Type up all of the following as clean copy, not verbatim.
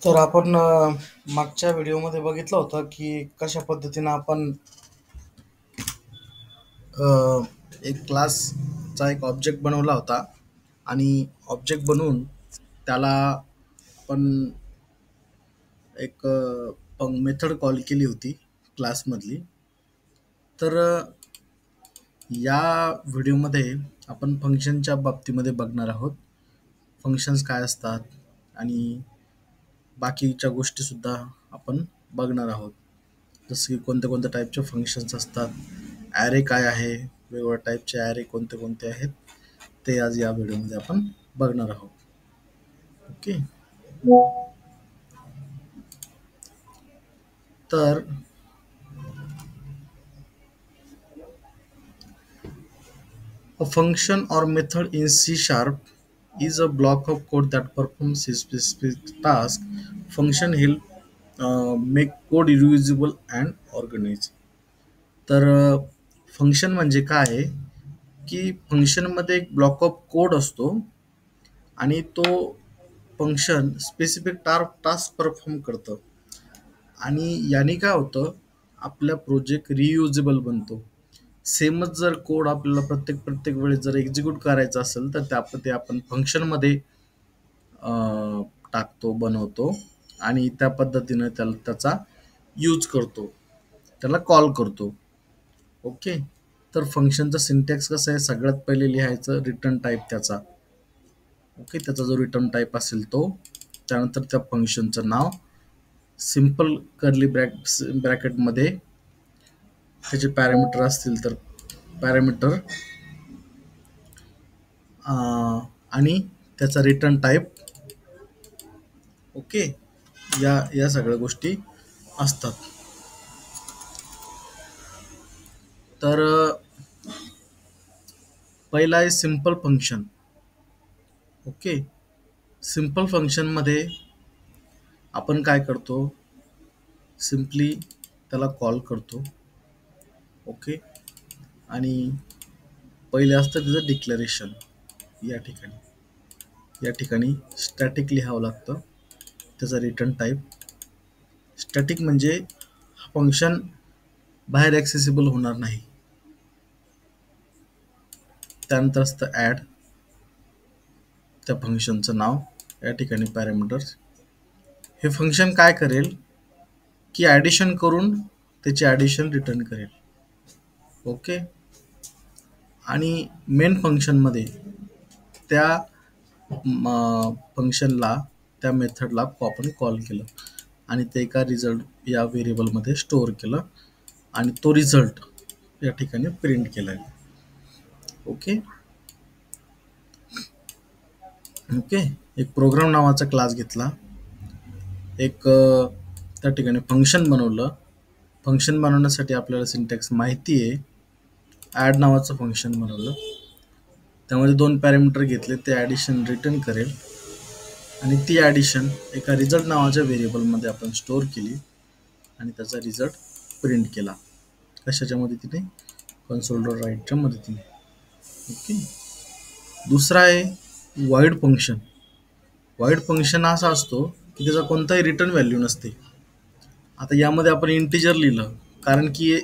तर आपण मागच्या व्हिडिओमध्ये बघितलं होतं की कशा पद्धतीनं आपण अ, एक क्लासचा एक ऑब्जेक्ट बनवला होता आणि ऑब्जेक्ट बनवून त्याला आपण एक मेथड कॉल केली होती क्लासमधली. तर या व्हिडिओमध्ये आपण फंक्शनच्या बाबतीमध्ये बघणार आहोत. फंक्शन्स काय असतात आणि बाकीच्या गोष्टीसुद्धा आपण बघणार आहोत. जसं की कोणत्या कोणत्या टाईपचे फंक्शन्स असतात, ॲरे काय आहे, वेगवेगळ्या टाईपचे ॲरे कोणते कोणते आहेत, ते आज या व्हिडिओमध्ये आपण बघणार आहोत. ओके. तर a function or method in C sharp is a block of code that performs a specific task. Function help make code reusable and organized. तर फंक्शन म्हणजे काय आहे की फंक्शनमध्ये एक ब्लॉक ऑफ कोड असतो आणि तो फंक्शन स्पेसिफिक टास्क परफॉर्म करतं आणि याने काय होतं, आपला प्रोजेक्ट रियुजेबल बनतो. सेमच जर कोड आपल्याला प्रत्येक प्रत्येक वेळेस जर एक्झिक्यूट करायचं असेल तर ते आपण फंक्शनमध्ये टाकतो, बनवतो आणि त्या पद्धतीनं त्याचा यूज करतो, त्याला कॉल करतो. ओके. तर फंक्शनचा सिंटॅक्स कसं आहे, सगळ्यात पहिले लिहायचं रिटर्न टाईप त्याचा. ओके. त्याचा जो रिटर्न टाईप असेल तो, त्यानंतर त्या फंक्शनचं नाव, सिम्पल कर्ली ब्रॅकेटमध्ये त्याचे पॅरामीटर असतील तर पॅरामीटर आणि त्याचा रिटर्न टाईप. ओके. या सगळ्या गोष्टी असतात. तर पहिला आहे सिम्पल फंक्शन. ओके. सिम्पल फंक्शनमध्ये आपण काय करतो, सिम्पली त्याला कॉल करतो. ओके. आणि पहिले असतं त्याचं डिक्लेरेशन. या ठिकाणी स्टॅटिक लिहावं लागतं, त्याचा रिटर्न टाईप. स्टॅटिक म्हणजे फंक्शन बाहेर ॲक्सेसिबल होणार नाही. त्यानंतर असतं ॲड, त्या फंक्शनचं नाव, या ठिकाणी पॅरामीटर्स. हे फंक्शन काय करेल की ॲडिशन करून त्याची ॲडिशन रिटर्न करेल. ओके. आणि मेन फंक्शनमध्ये त्या फंक्शनला, त्या मेथडला आपण कॉल केलं आणि ते एका रिझल्ट या व्हेरिएबलमध्ये स्टोअर केलं आणि तो रिझल्ट या ठिकाणी प्रिंट केला. ओके. ओके. एक प्रोग्राम नावाचा क्लास घेतला, एक त्या ठिकाणी फंक्शन बनवलं. फंक्शन बनवण्यासाठी आपल्याला सिंटॅक्स माहिती आहे. ॲड नावाचं फंक्शन बनवलं, त्यामध्ये 2 पॅरामीटर घेतले, ते ॲडिशन रिटर्न करेल आणि ती ॲडिशन एका रिझल्ट नावाच्या व्हेरिएबलमध्ये आपण स्टोअर केली आणि त्याचा रिझल्ट प्रिंट केला. कशाच्या मदतीने? कन्सोल राईटच्या मदतीने. ओके. दुसरा आहे वाईड फंक्शन. वाईड फंक्शन असा असतो की त्याचा कोणताही रिटर्न व्हॅल्यू नसते. आता यामध्ये आपण इंटिजर लिहिलं, कारण की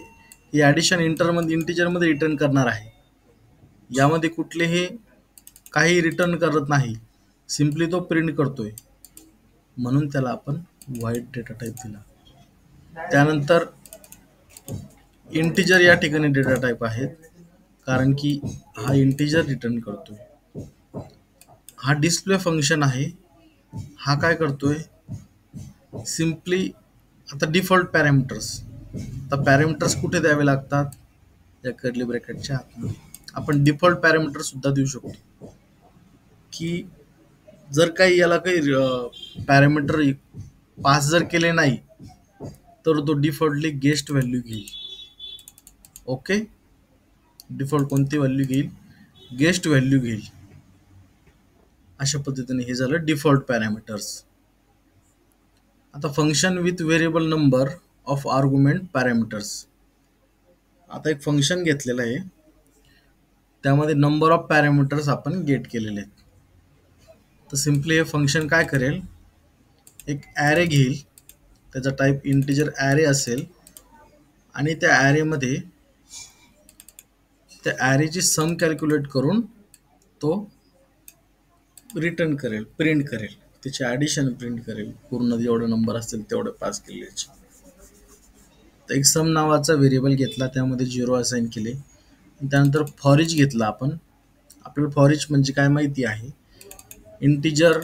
हे ॲडिशन इंटिजरमध्ये रिटर्न करणार आहे. यामध्ये कुठलेही काही रिटर्न करत नाही, सिम्पली तो प्रिंट करतोय, म्हणून त्याला आपण वाईड डेटा टाईप दिला. त्यानंतर इंटिजर या ठिकाणी डेटा टाईप आहेत, कारण की हा इंटिजर रिटर्न करतोय. हा डिस्प्ले फंक्शन आहे. हा काय करतोय, सिम्पली आता डिफॉल्ट पॅरामीटर्स. आता पॅरामीटर्स कुठे द्यावे लागतात, या कर्ली ब्रॅकेटच्या आतमध्ये. आपण डिफॉल्ट पॅरामीटर सुद्धा देऊ शकतो की जर काही याला काही पॅरामीटर पास जर केले नाही तर तो डिफॉल्टली गेस्ट व्हॅल्यू घेईल. ओके. डिफॉल्ट कोणती व्हॅल्यू घेईल? गेस्ट व्हॅल्यू घेईल. अशा पद्धतीने हे झालं डिफॉल्ट पॅरामीटर्स. आता function with variable number of argument parameters. आता एक फंक्शन घेतलेलं आहे, त्यामध्ये नंबर ऑफ पॅरामीटर्स आपण गेट केलेले आहेत. तर सिम्पली हे फंक्शन काय करेल, एक ॲरे घेईल, त्याचा टाईप इंटिजर ॲरे असेल आणि त्या ॲरेमध्ये त्या ॲरेची सम कॅल्क्युलेट करून तो रिटर्न करेल, प्रिंट करेल, त्याची ॲडिशन प्रिंट करेल, पूर्ण जेवढे नंबर असतील तेवढे पास केलेचे. तर एक सम नावाचा व्हेरिएबल घेतला, त्यामध्ये 0 असाइन केले. त्यानंतर फॉरिच घेतला आपण. आपल्याला फॉरिच म्हणजे काय माहिती आहे, इंटिजर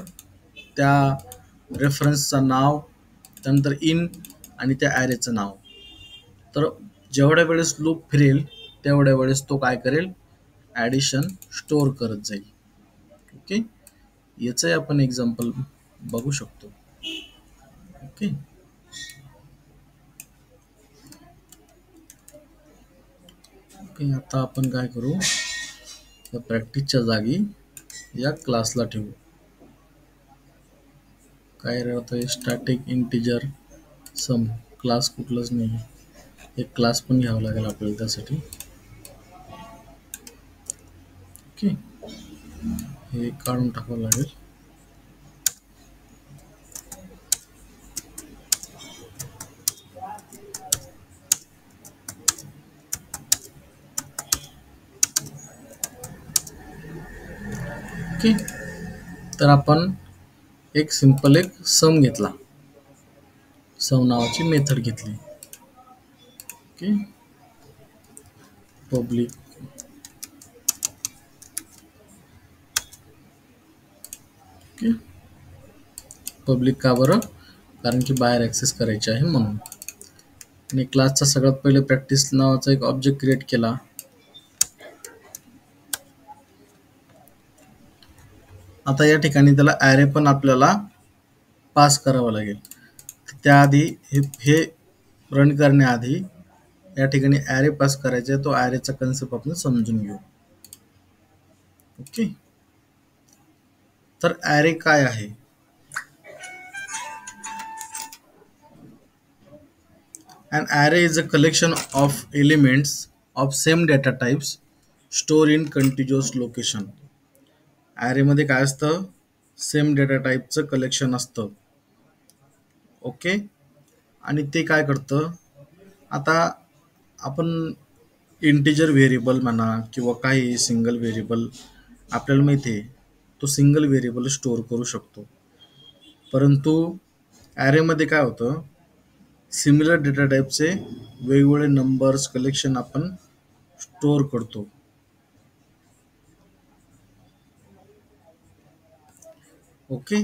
त्या रेफरन्सचं नाव, त्यानंतर इन आणि त्या ॲरेचं नाव. तर जेवढ्या वेळेस लूप फिरेल तेवढ्या वेळेस तो काय करेल, ॲडिशन स्टोअर करत जाईल. ओके, याचंही आपण एक्झाम्पल बघू शकतो. ओके, ओके, आता आपण काय करू, या प्रॅक्टिसच्या जागी या क्लासला ठेवू. काय राहतं, स्टॅटिक इंटिजर सम, क्लास कुठलाच नाही, एक क्लास पण घ्यावा लागेल आपल्याला त्यासाठी. ओके, हे काढून टाकावं लागेल. ओके, तर आपण एक सिंपल एक सम घेतला, सम नावाची मेथड घेतली. ओके, पब्लिक ओके, पब्लिक का बरं, कारण की बाहेर ॲक्सेस करायचे आहे म्हणून. आणि क्लासचा सगळ्यात पहिले प्रॅक्टिस नावाचा एक ऑब्जेक्ट क्रिएट केला. आता या ठिकाणी त्याला ॲरे पण आपल्याला पास करावा लागेल. त्याआधी हे रन करण्याआधी या ठिकाणी ॲरे पास करायचे आहे, तो ॲरेचा कन्सेप्ट आपण समजून घेऊ. ओके, तर ॲरे काय आहे, an array is a collection of elements of same data types stored in contiguous location. Array मध्ये काय असतं, सेम डेटा टाईपचं कलेक्शन असतं. ओके, आणि ते काय करतं, आता आपण इंटिजर व्हेरिएबल म्हणा किंवा काही सिंगल व्हेरिएबल, आपल्याला माहिती आहे तो सिंगल व्हेरिएबल स्टोअर करू शकतो. परंतु ॲरेमध्ये काय होतं, सिमिलर डेटा टाईपचे वेगवेगळे नंबर्स कलेक्शन आपण स्टोअर करतो. Okay,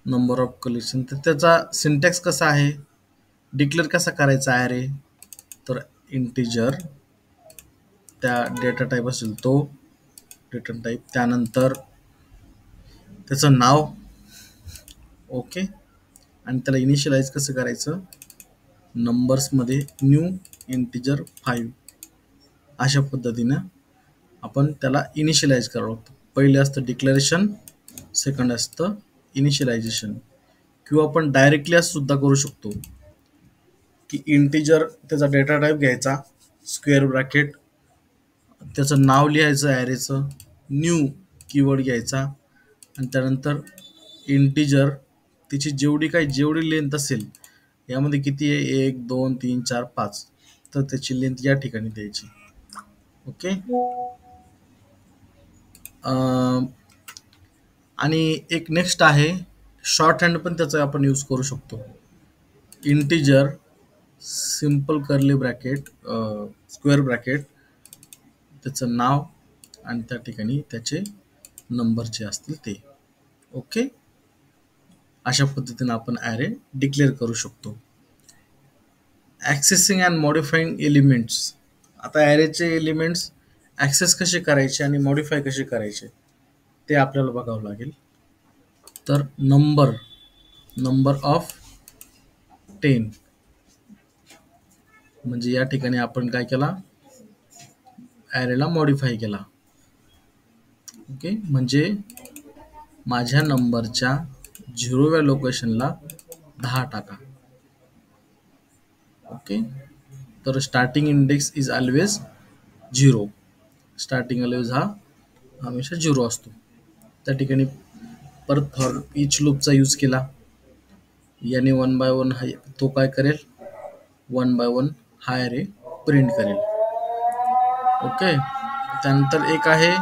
number of collection. तर त्याचा सिंटॅक्स कसा आहे, डिक्लेअर कसा करायचा ॲरे, तर इंटिजर त्या डेटा टाईप असेल तो डेटा टाईप, त्यानंतर त्याचं नाव. ओके, आणि त्याला इनिशियलाइज कसं करायचं, नंबर्समध्ये न्यू इंटिजर 5, अशा पद्धतीनं आपण त्याला इनिशियलाइज करावं लागतं. पहिले असतं डिक्लेरेशन, सेकंड असतं इनिशियलायझेशन. किंवा आपण डायरेक्टली असं सुद्धा करू शकतो की इंटिजर त्याचा डेटा टाईप घ्यायचा, स्क्वेअर ब्रॅकेट, त्याचं नाव लिहायचं ॲरेचं, न्यू कीवर्ड घ्यायचा, आणि त्यानंतर इंटिजर तिची जेवढी लेंथ असेल, यामध्ये किती आहे, 1 2 3 4 5, तर त्याची लेंथ या ठिकाणी द्यायची. ओके, आणि एक नेक्स्ट आहे शॉर्ट हँड, पण त्याचा आपण यूज करू शकतो. Integer simple curly bracket, square bracket, त्याचं नाव आणि त्या ठिकाणी त्याचे नंबर जे असतील ते. ओके, अशा पद्धतीने आपण ॲरे डिक्लेअर करू शकतो. ॲक्सेसिंग अँड मॉडिफाईंग एलिमेंट्स. आता ॲरेचे एलिमेंट्स ॲक्सेस कसे करायचे आणि मॉडिफाय कसे करायचे ते आपल्याला बघावं लागेल. तर नंबर ऑफ 10, म्हणजे या ठिकाणी आपण काय केला, ॲरेला मॉडिफाय केला. ओके, म्हणजे माझ्या नंबरच्या 0व्या लोकेशनला 10 टाका. ओके, तर starting index is always 0, starting always हा हमेशा 0 असतो. त्या ठिकाणी परत फॉर इच लूपचा यूज केला. याने 1 बाय 1 तो काय करेल, 1 बाय 1 हा ॲरे प्रिंट करेल. ओके. त्यानंतर एक आहे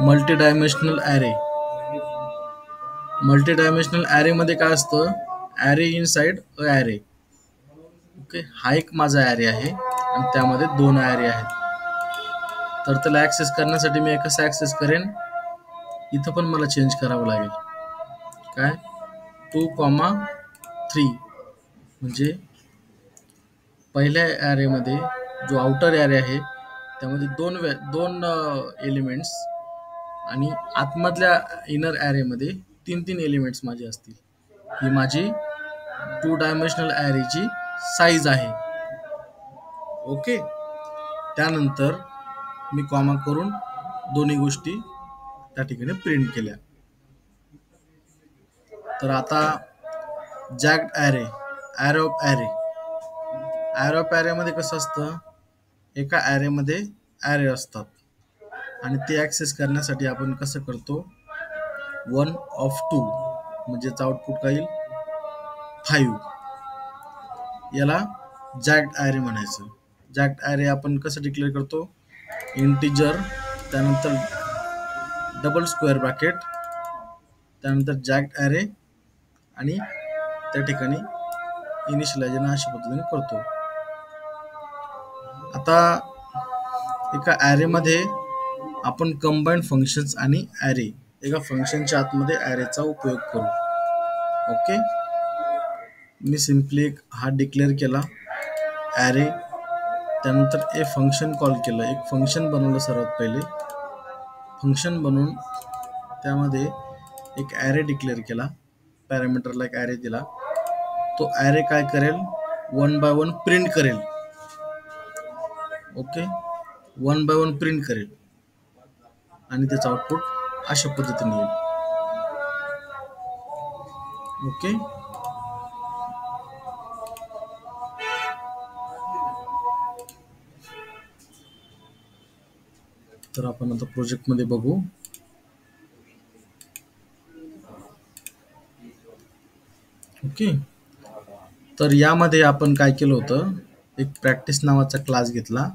multi dimensional array. Multi dimensional ॲरेमध्ये काय असतं, array inside a array. Okay. हा एक माझा ॲरे आहे आणि त्यामध्ये 2 ॲरे आहेत. तर त्याला ॲक्सेस करण्यासाठी मी कसं ॲक्सेस करेन, इथं पण मला चेंज करावं लागेल. काय 2,3 म्हणजे पहिल्या ॲरेमध्ये जो आउटर ॲरे आहे त्यामध्ये दोन एलिमेंट्स आणि आतमधल्या इनर ॲरेमध्ये 3 एलिमेंट्स माझे असतील. ही माझी 2 डायमेन्शनल ॲरेची साईज आहे. ओके. त्यानंतर मी कॉमा करून दोन्ही गोष्टी त्या ठिकाणी प्रिंट केल्या. तर आता jagged array, array of array. Array of ॲरेमध्ये कसं असतं, एका ॲरेमध्ये ॲरे असतात आणि ते ॲक्सेस करण्यासाठी आपण कसं करतो, 1 of 2 म्हणजेच आउटपुट काय येईल 5. याला जॅक्ड ॲरे म्हणायचं. जॅक्ड ॲरे आपण कसं डिक्लेअर करतो, इंटिजर त्यानंतर डबल स्क्वेअर ब्रॅकेट त्यानंतर जॅक्ड ॲरे आणि त्या ठिकाणी इनिशियलायझेशन अशा पद्धतीने करतो. आता एका ॲरेमध्ये आपण कंबाईंड फंक्शन्स आणि ॲरे एका फंक्शनच्या आतमध्ये ॲरेचा उपयोग करू. ओके. मी सिम्पली हा डिक्लेअर केला ॲरे, त्यानंतर ए फंक्शन कॉल केलं, एक फंक्शन बनवलं. सर्वात पहिले फंक्शन बनवून त्यामध्ये एक ॲरे डिक्लेअर केला, पॅरामीटरला एक ॲरे दिला. तो ॲरे काय करेल, 1 बाय 1 प्रिंट करेल. ओके. 1 बाय 1 प्रिंट करेल आणि त्याचं आउटपुट अशा पद्धतीने येईल. ओके. तर आपण आता प्रोजेक्टमध्ये बघू. ओके. तर यामध्ये आपण काय केलं होतं, एक प्रॅक्टिस नावाचा क्लास घेतला,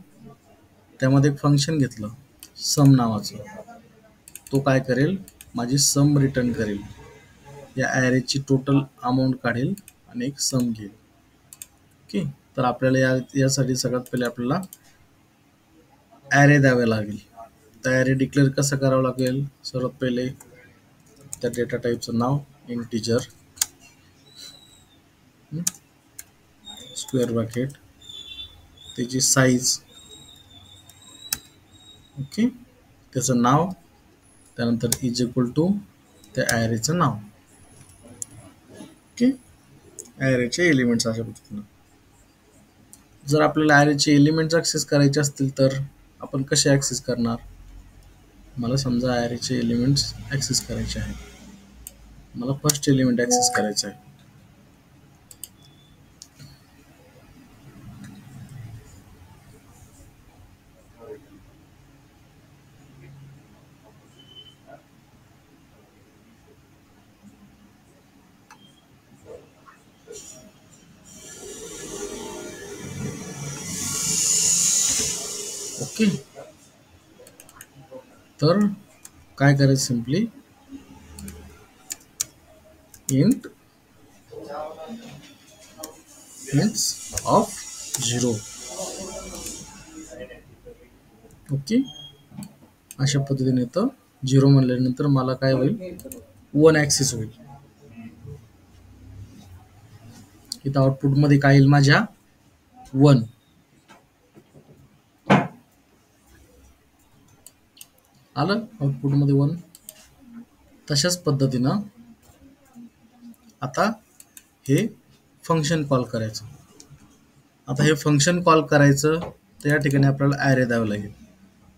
त्यामध्ये एक फंक्शन घेतलं सम नावाचं. तो काय करेल, माझी सम रिटर्न करेल, या ॲरेची टोटल अमाऊंट काढेल आणि एक सम घेईल. ओके. तर आपल्याला यासाठी सगळ्यात पहिले आपल्याला ॲरे द्यावे लागेल. तर ॲरे डिक्लेअर कसं करावं लागेल, सर्वात पहिले त्या डेटा टाईपचं नाव इंटिजर स्क्वेअर ब्रॅकेट त्याची साईज. ओके. त्याचं नाव, त्यानंतर इज इक्वल टू त्या ॲरेचं नाव. ओके. ॲरेचे एलिमेंट्स अशा पद्धतीनं. जर आपल्याला ॲरेचे एलिमेंट्स ॲक्सेस करायचे असतील तर आपण कसे ॲक्सेस करणार, मला समजा ॲरेचे एलिमेंट्स ॲक्सेस करायचे आहेत. मला फर्स्ट एलिमेंट ॲक्सेस करायचं आहे. ओके. तर काय करायचं, सिम्पली इंट ऑफ 0. ओके. अशा पद्धतीने येतं. 0 म्हणल्यानंतर मला काय होईल, 1 ॲक्सेस होईल. इथं आउटपुटमध्ये काय येईल, माझ्या 1. आलं आउटपुटमध्ये 1. तशाच पद्धतीनं आता हे फंक्शन कॉल करायचं. आता हे फंक्शन कॉल करायचं तर या ठिकाणी आपल्याला ॲरे द्यावं लागेल.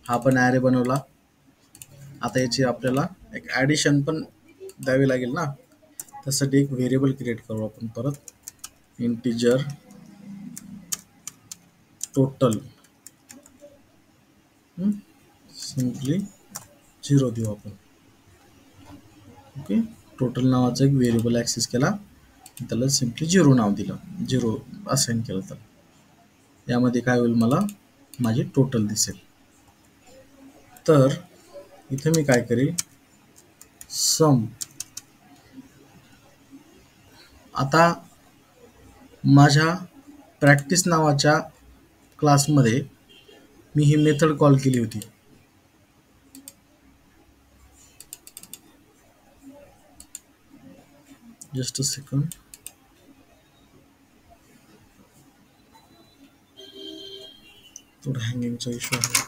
हा पण ॲरे बनवला. आता याची आपल्याला एक ॲडिशन पण द्यावी लागेल ना, त्यासाठी एक व्हेरिएबल क्रिएट करू आपण परत. इंटिजर टोटल सिम्पली 0 देऊ आपण. ओके. टोटल नावाचं एक व्हेरिएबल ॲक्सेस केला, त्याला सिम्पली 0 नाव दिलं, 0 असाइन केलं. तर यामध्ये काय होईल, मला माझी टोटल दिसेल. तर इथे मी काय करेल, सम. आता माझ्या प्रॅक्टिस नावाच्या क्लासमध्ये मी ही मेथड कॉल केली होती. Just a second. थोडं हँगिंगचा इश्यू आहे.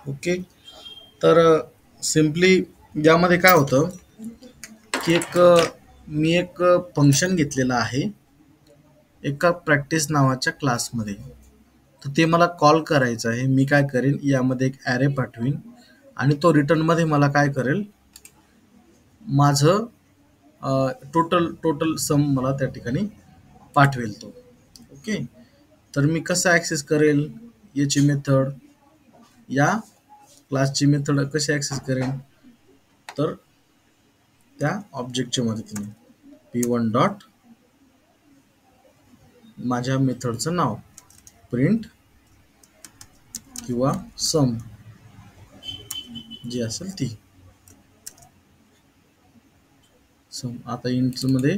ओके. तर सिम्पली यामध्ये काय होतं की मी एक फंक्शन घेतलेलं आहे एका प्रॅक्टिस नावाच्या क्लासमध्ये. तर ते मला कॉल करायचं आहे. मी काय करेन, यामध्ये एक ॲरे पाठवीन आणि तो रिटर्नमध्ये मला काय करेल, माझं टोटल टोटल सम मला त्या ठिकाणी पाठवेल तो. ओके. तर मी कसं ॲक्सेस करेल याची मेथड, या क्लासची मेथड कशी ॲक्सेस करेन, तर त्या ऑब्जेक्टच्या मदतीने p1 डॉट माझ्या मेथडचं नाव प्रिंट किंवा सम जी असेल ती सम. आता इंट्स मध्ये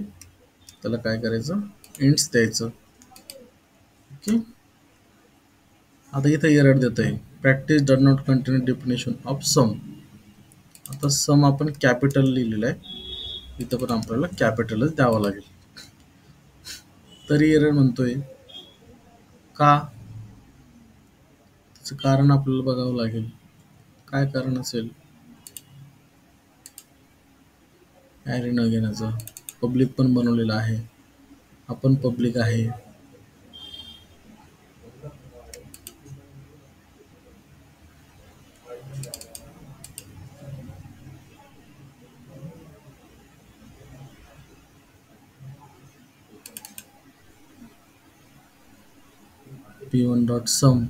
त्याला काय करायचं, इंट्स द्यायचं. ओके. आता इथं एरर देत आहे, practice does not contain definition of sum. आता सम आपण कॅपिटल लिहिलेलं आहे, इथं पण आपल्याला कॅपिटलच द्यावं लागेल. तरी एरर म्हणतोय का, त्याचं कारण आपल्याला बघावं लागेल. काय कारण असेल ॲरे न घेण्याचं. पब्लिक पण बनवलेलं आहे, आपण पब्लिक आहे. p1 dot some.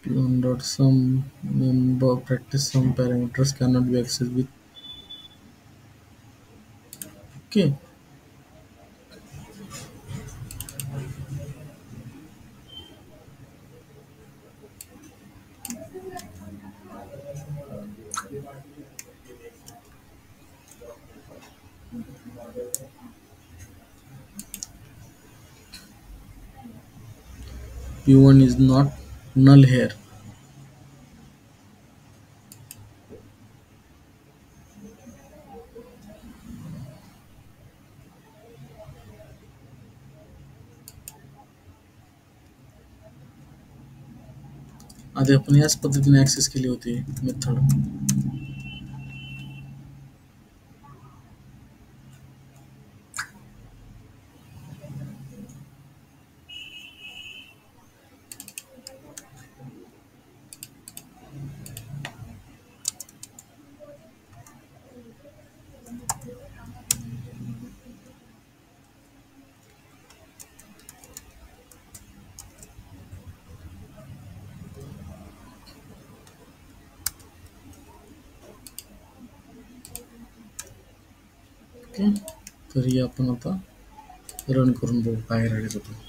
p1 dot sum member practice sum parameters cannot be accessed with. Okay. p1 is not null here. आधी आपण याच पद्धतीने ऍक्सेस केली होती मेथड. ओके. तरी आपण आता रन करून बघू काय राहिलं होतं.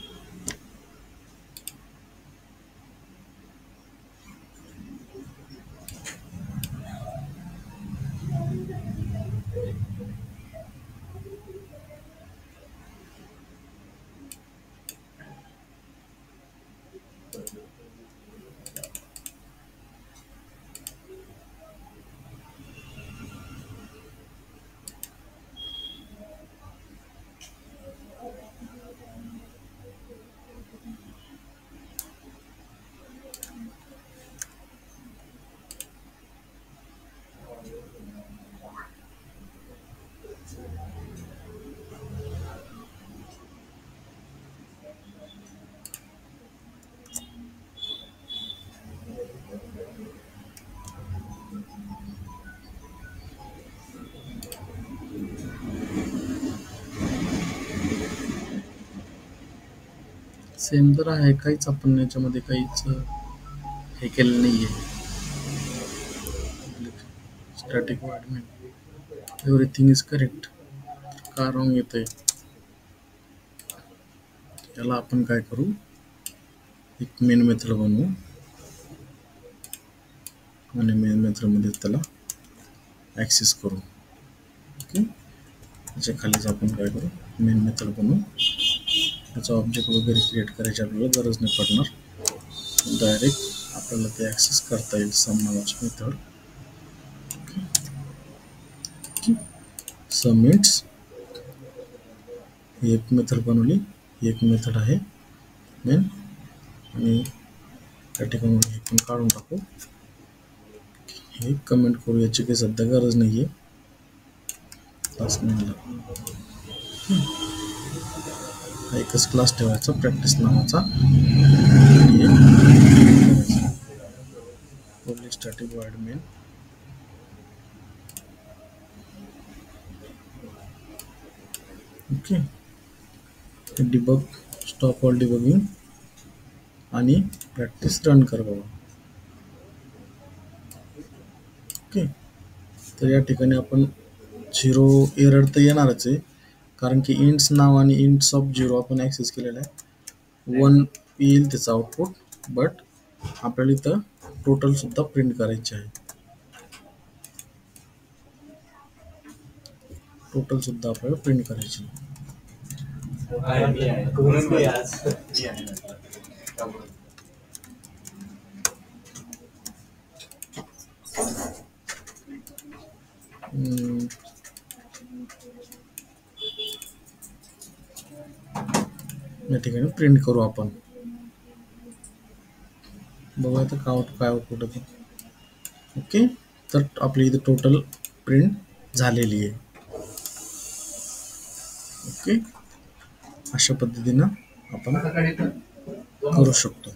सेम तर आहे, काहीच आपण याच्यामध्ये काहीच हे केलं नाहीये. स्टॅटिक वाढमेंट एव्हरीथिंग इज करेक्ट. का रॉंग येतंय? याला आपण काय करू, एक मेन मेथड बनवू आणि मेन मेथडमध्ये त्याला ॲक्सेस करू. ओके, त्याच्या खालीच आपण काय करू, मेन मेथड बनवू. त्याचा ऑब्जेक्ट वगैरे क्रिएट करायची आपल्याला गरज नाही पडणार. डायरेक्ट आपल्याला ते ॲक्सेस करता येईल सम नावाची मेथड. सम मीन्स ही एक मेथड बनवली, ही एक मेथड आहे मेन, आणि त्या ठिकाणी हे पण काढून टाकू. हे कमेंट करू, याची काही सध्या गरज नाही आहे. एकच क्लास ठेवायचा प्रॅक्टिस नावाचा, static wide main. Okay, debug, stop all debugging आणि प्रॅक्टिस रन कर बाबा. ओके, तर या ठिकाणी आपण 0 एरर तर येणारच आहे, कारण की इंट्स नाव आणि इंट्स ऑफ 0 आपण ॲक्सेस केलेला आहे. 1 येईल त्याचं आउटपुट, बट आपल्याला इथं टोटल सुद्धा प्रिंट करायचे आहे. टोटल सुद्धा आपल्याला प्रिंट करायची. या ठिकाणी प्रिंट करू आपण. बघूया तर काय आउटपुट होतं. ओके, तर आपली इथे टोटल प्रिंट झालेली आहे. ओके, अशा पद्धतीनं आपण करू शकतो.